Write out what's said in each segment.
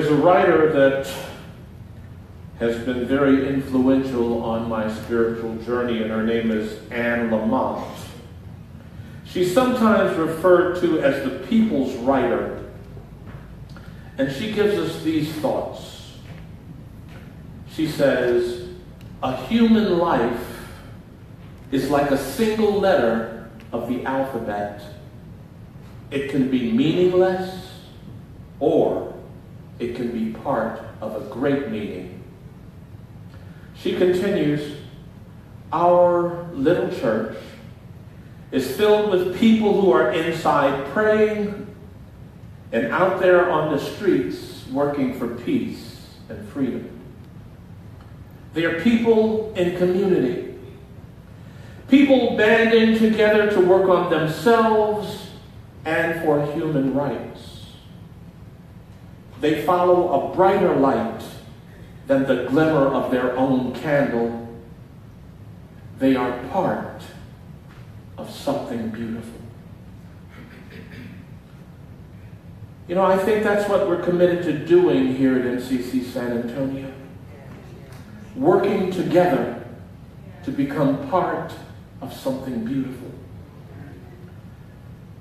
There's a writer that has been very influential on my spiritual journey, and her name is Anne Lamott. She's sometimes referred to as the people's writer, and she gives us these thoughts. She says, a human life is like a single letter of the alphabet. It can be meaningless, or it can be part of a great meaning. She continues, our little church is filled with people who are inside praying and out there on the streets working for peace and freedom. They are people in community, people banding together to work on themselves and for human rights. They follow a brighter light than the glimmer of their own candle. They are part of something beautiful. You know, I think that's what we're committed to doing here at MCC San Antonio. Working together to become part of something beautiful.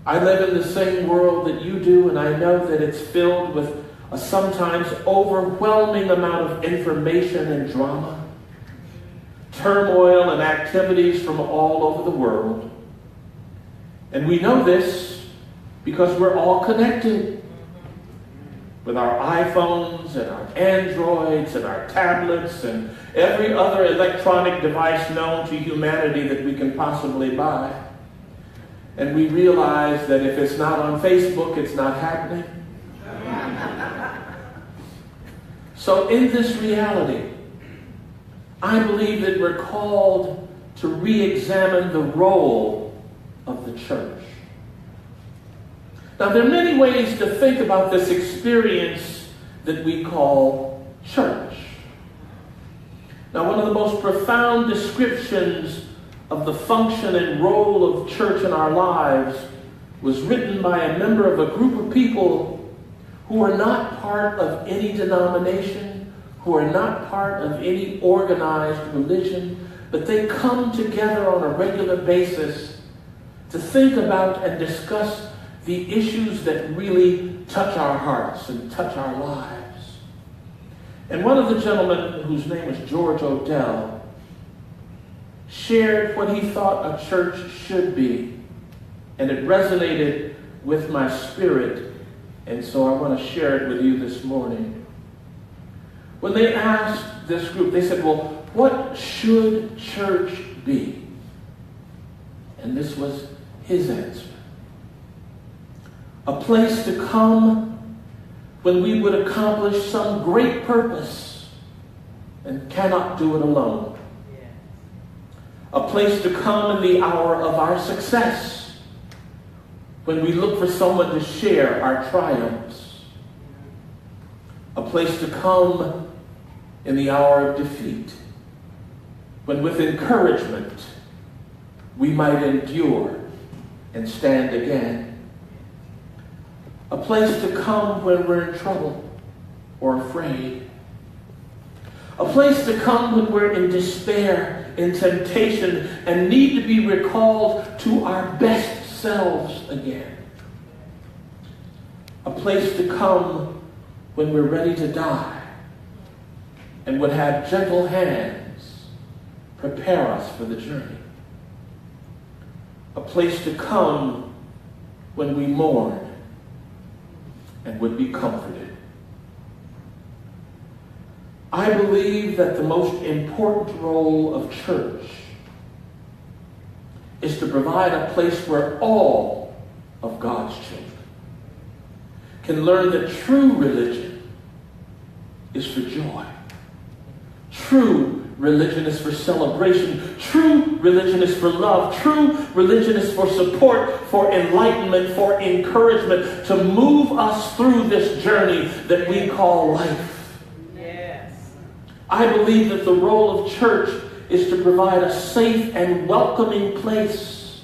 I live in the same world that you do, and I know that it's filled with a sometimes overwhelming amount of information and drama, turmoil and activities from all over the world. And we know this because we're all connected with our iPhones and our Androids and our tablets and every other electronic device known to humanity that we can possibly buy. And we realize that if it's not on Facebook, it's not happening. So in this reality, I believe that we're called to re-examine the role of the church. Now, there are many ways to think about this experience that we call church. Now, one of the most profound descriptions of the function and role of church in our lives was written by a member of a group of people who are not part of any denomination, who are not part of any organized religion, but they come together on a regular basis to think about and discuss the issues that really touch our hearts and touch our lives. And one of the gentlemen, whose name was George Odell, shared what he thought a church should be, and it resonated with my spirit, and so I want to share it with you this morning. When they asked this group, they said, well, what should church be? And this was his answer. A place to come when we would accomplish some great purpose and cannot do it alone. A place to come in the hour of our success when we look for someone to share our triumphs. A place to come in the hour of defeat when with encouragement we might endure and stand again. A place to come when we're in trouble or afraid. A place to come when we're in despair, in temptation, and need to be recalled to our best selves again. A place to come when we're ready to die and would have gentle hands prepare us for the journey. A place to come when we mourn and would be comforted. I believe that the most important role of church is to provide a place where all of God's children can learn that true religion is for joy. True religion is for celebration. True religion is for love. True religion is for support, for enlightenment, for encouragement, to move us through this journey that we call life. Yes. I believe that the role of church is to provide a safe and welcoming place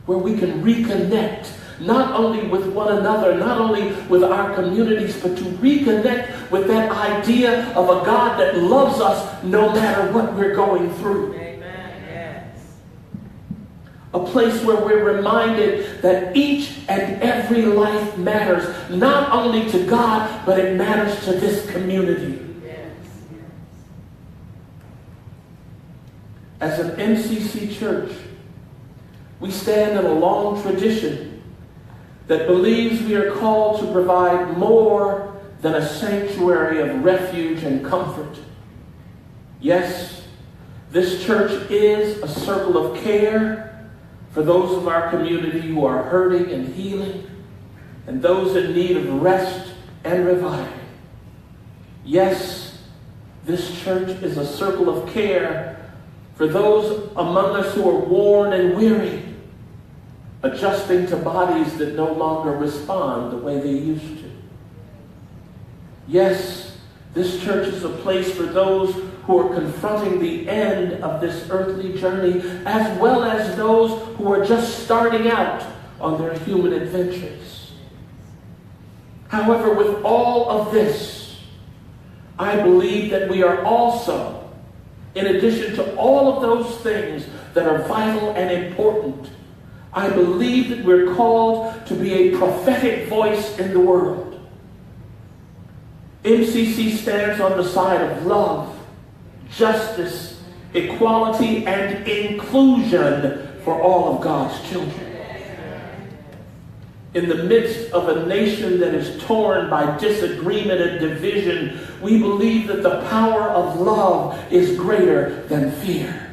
where we can reconnect not only with one another, not only with our communities, but to reconnect with that idea of a God that loves us no matter what we're going through. Amen. Yes. A place where we're reminded that each and every life matters, not only to God, but it matters to this community. Yes. As an MCC church, we stand in a long tradition that believes we are called to provide more than a sanctuary of refuge and comfort. Yes, this church is a circle of care for those of our community who are hurting and healing, and those in need of rest and reviving. Yes, this church is a circle of care for those among us who are worn and weary, adjusting to bodies that no longer respond the way they used to. Yes, this church is a place for those who are confronting the end of this earthly journey, as well as those who are just starting out on their human adventures. However, with all of this, I believe that we are also, in addition to all of those things that are vital and important, I believe that we're called to be a prophetic voice in the world. MCC stands on the side of love, justice, equality, and inclusion for all of God's children. In the midst of a nation that is torn by disagreement and division, we believe that the power of love is greater than fear.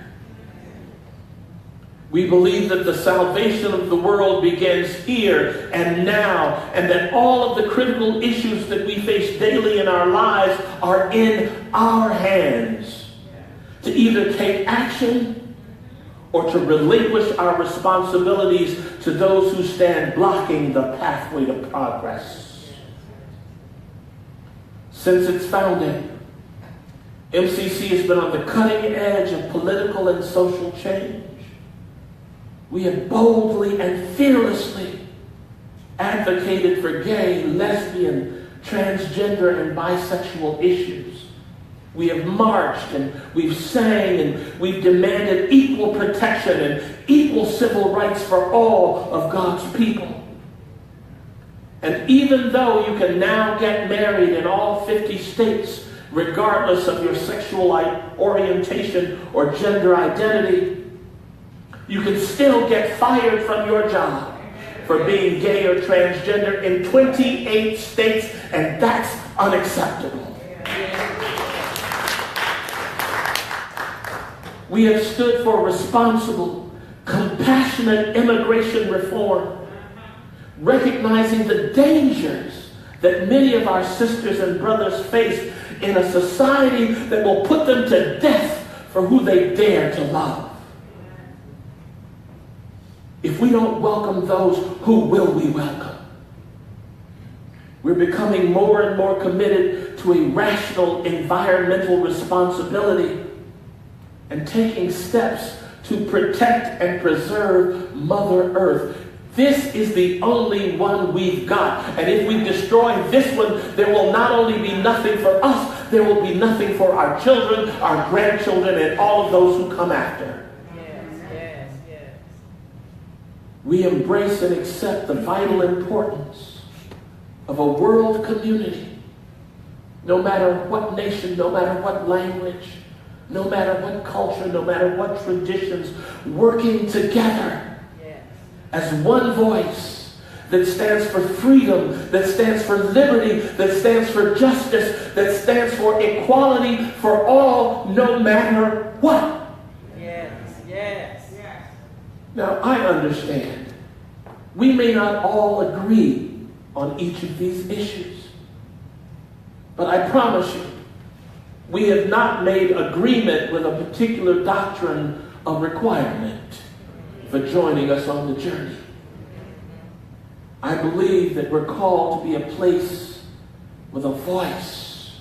We believe that the salvation of the world begins here and now, and that all of the critical issues that we face daily in our lives are in our hands to either take action or to relinquish our responsibilities to those who stand blocking the pathway to progress. Since its founding, MCC has been on the cutting edge of political and social change. We have boldly and fearlessly advocated for gay, lesbian, transgender, and bisexual issues. We have marched and we've sang and we've demanded equal protection and equal civil rights for all of God's people. And even though you can now get married in all 50 states, regardless of your sexual orientation or gender identity, you can still get fired from your job for being gay or transgender in 28 states, and that's unacceptable. We have stood for responsible, compassionate immigration reform, recognizing the dangers that many of our sisters and brothers face in a society that will put them to death for who they dare to love. If we don't welcome those, who will we welcome? We're becoming more and more committed to a rational environmental responsibility and taking steps to protect and preserve Mother Earth. This is the only one we've got. And if we destroy this one, there will not only be nothing for us, there will be nothing for our children, our grandchildren, and all of those who come after. We embrace and accept the vital importance of a world community, no matter what nation, no matter what language, no matter what culture, no matter what traditions, working together as one voice that stands for freedom, that stands for liberty, that stands for justice, that stands for equality for all, no matter what. Now, I understand we may not all agree on each of these issues, but I promise you, we have not made agreement with a particular doctrine of requirement for joining us on the journey. I believe that we're called to be a place with a voice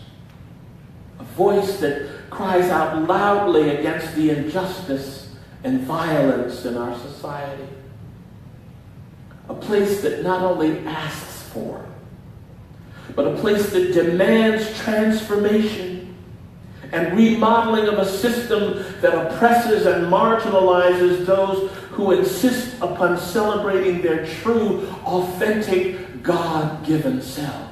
that cries out loudly against the injustice and violence in our society. a place that not only asks for, but a place that demands transformation and remodeling of a system that oppresses and marginalizes those who insist upon celebrating their true, authentic, God-given selves.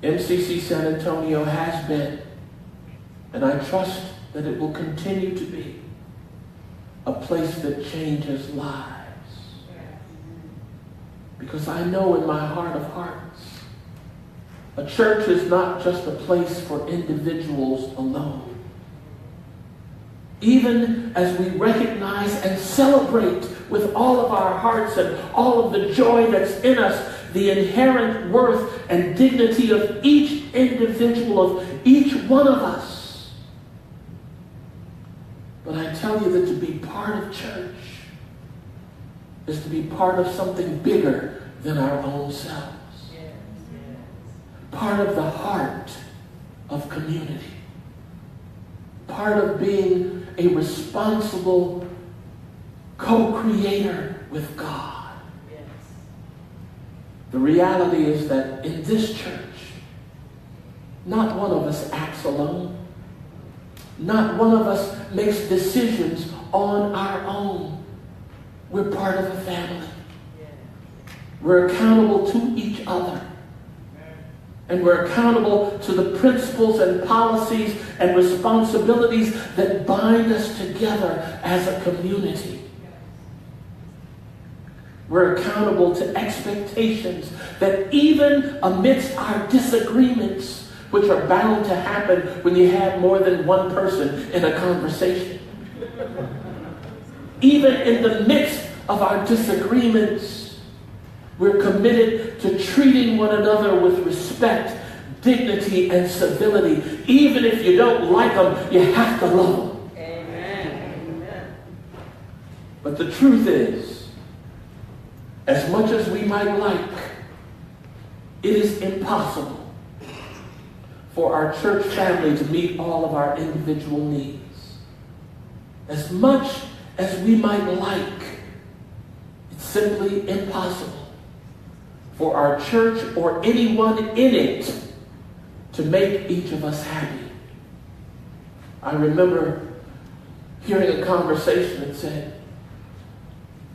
MCC San Antonio has been, and I trust that it will continue to be, a place that changes lives. Because I know in my heart of hearts, a church is not just a place for individuals alone. Even as we recognize and celebrate with all of our hearts and all of the joy that's in us, the inherent worth and dignity of each individual, of each one of us. But I tell you that to be part of church is to be part of something bigger than our own selves. Part of the heart of community. Part of being a responsible co-creator with God. The reality is that in this church, not one of us acts alone. Not one of us makes decisions on our own. We're part of a family. We're accountable to each other. And we're accountable to the principles and policies and responsibilities that bind us together as a community. We're accountable to expectations that even amidst our disagreements, which are bound to happen when you have more than one person in a conversation, even in the midst of our disagreements, we're committed to treating one another with respect, dignity, and civility. Even if you don't like them, you have to love them. Amen. But the truth is, as much as we might like, it is impossible for our church family to meet all of our individual needs. As much as we might like, it's simply impossible for our church or anyone in it to make each of us happy. I remember hearing a conversation that said,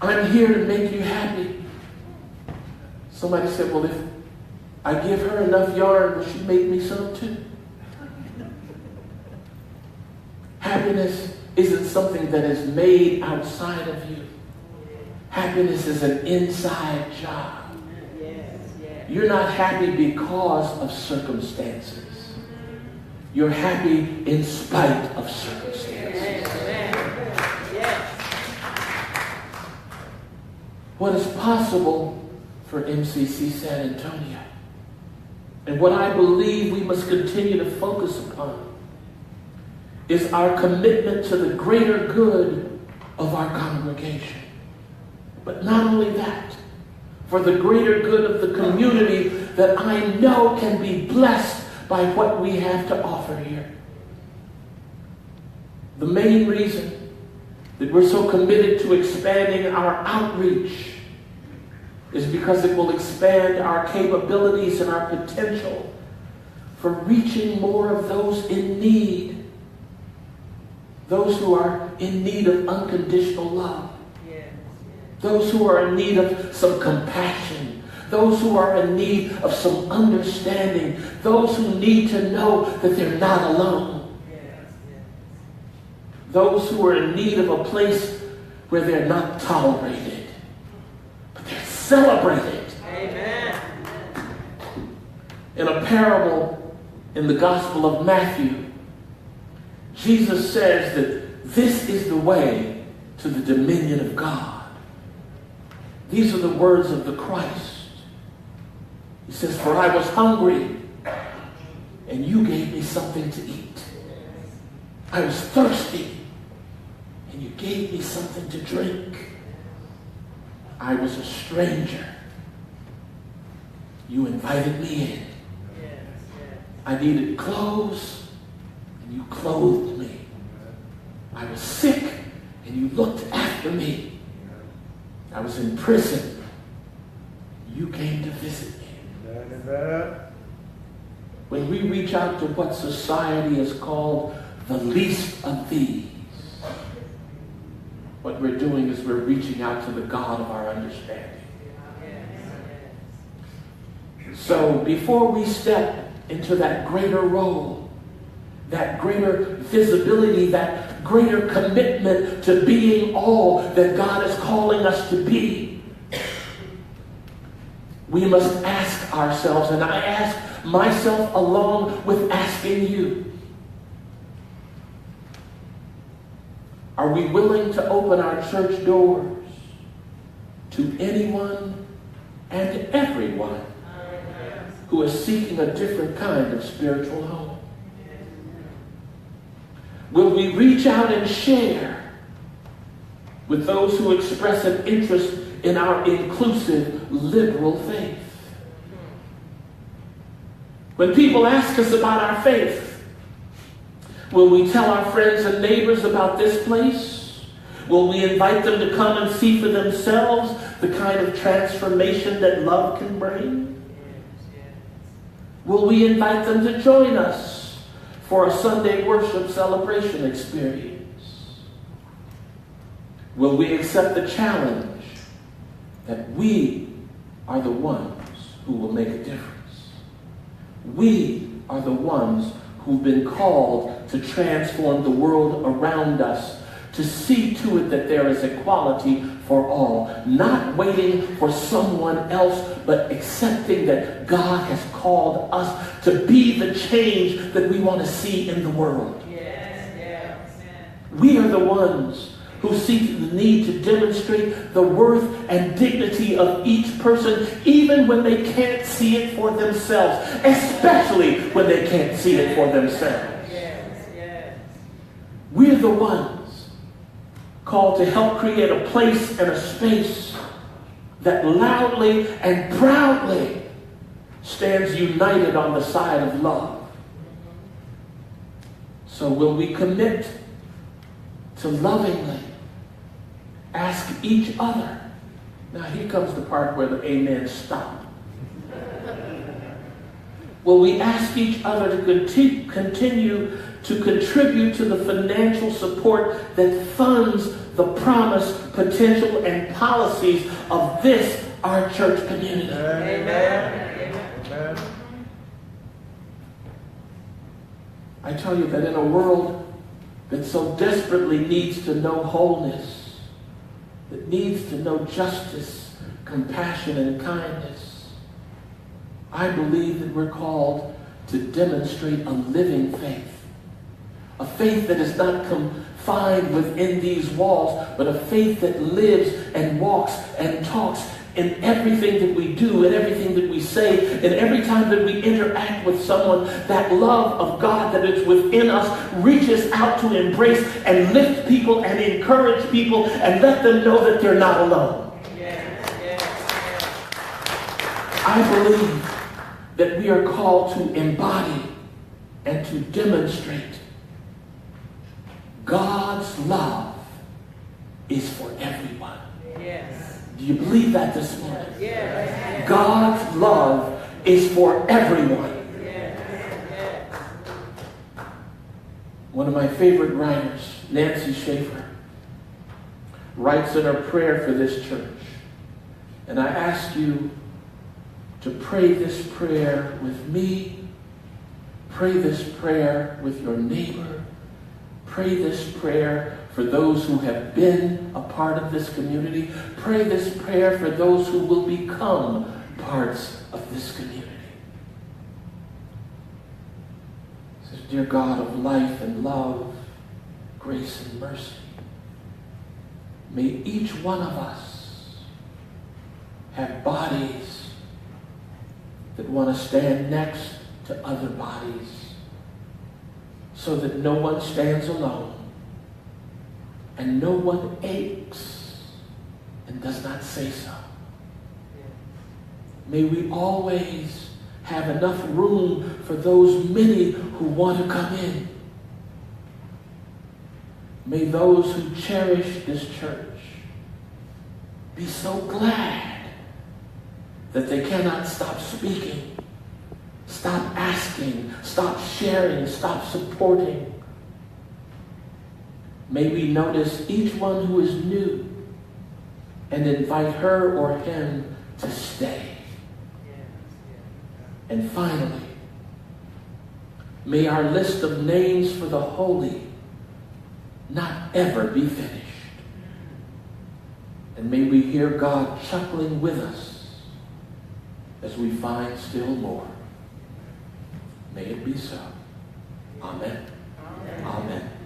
"I'm here to make you happy." Somebody said, "Well, if I give her enough yarn, will she make me some too?" Happiness isn't something that is made outside of you. Happiness is an inside job. You're not happy because of circumstances. You're happy in spite of circumstances. What is possible for MCC San Antonio, and what I believe we must continue to focus upon, is our commitment to the greater good of our congregation. But not only that, for the greater good of the community that I know can be blessed by what we have to offer here. The main reason that we're so committed to expanding our outreach is because it will expand our capabilities and our potential for reaching more of those in need, those who are in need of unconditional love. Those who are in need of some compassion. Those who are in need of some understanding. Those who need to know that they're not alone. Those who are in need of a place where they're not tolerated, but they're celebrated. Amen. In a parable in the Gospel of Matthew, Jesus says that this is the way to the dominion of God. These are the words of the Christ. He says, "For I was hungry, and you gave me something to eat. I was thirsty, and you gave me something to drink. I was a stranger. You invited me in. I needed clothes, and you clothed me. I was sick, and you looked after me. I was in prison. You came to visit me. When we reach out to what society has called the least of these, what we're doing is we're reaching out to the God of our understanding. So before we step into that greater role, that greater visibility, that greater commitment to being all that God is calling us to be, we must ask ourselves, and I ask myself along with asking you, are we willing to open our church doors to anyone and everyone who is seeking a different kind of spiritual home? Will we reach out and share with those who express an interest in our inclusive, liberal faith? When people ask us about our faith, will we tell our friends and neighbors about this place? Will we invite them to come and see for themselves the kind of transformation that love can bring? Will we invite them to join us for a Sunday worship celebration experience? Will we accept the challenge that we are the ones who will make a difference? We are the ones who've been called to transform the world around us, to see to it that there is equality for all, not waiting for someone else, but accepting that God has called us to be the change that we want to see in the world. We are the ones who see the need to demonstrate the worth and dignity of each person, even when they can't see it for themselves, especially when they can't see it for themselves. We're the ones called to help create a place and a space that loudly and proudly stands united on the side of love. So will we commit to lovingly ask each other? Now here comes the part where the amen stop. Will we ask each other to continue to contribute to the financial support that funds the promise, potential, and policies of this, our church community? Amen. Amen. I tell you that in a world that so desperately needs to know wholeness, that needs to know justice, compassion, and kindness, I believe that we're called to demonstrate a living faith. A faith that is not confined within these walls, but a faith that lives and walks and talks in everything that we do, in everything that we say, and every time that we interact with someone. That love of God that is within us reaches out to embrace and lift people and encourage people and let them know that they're not alone. I believe that we are called to embody and to demonstrate God's love is for everyone. Yes. Do you believe that this morning? Yes. God's love is for everyone. Yes. One of my favorite writers, Nancy Schaefer, writes in her prayer for this church. And I ask you to pray this prayer with me. Pray this prayer with your neighbor. Pray this prayer for those who have been a part of this community. Pray this prayer for those who will become parts of this community. It says, dear God of life and love, grace and mercy, may each one of us have bodies that want to stand next to other bodies, so that no one stands alone and no one aches and does not say so. May we always have enough room for those many who want to come in. May those who cherish this church be so glad that they cannot stop speaking, stop asking, stop sharing, stop supporting. May we notice each one who is new and invite her or him to stay. And finally, may our list of names for the holy not ever be finished. And may we hear God chuckling with us as we find still more. May it be so. Amen. Amen. Amen.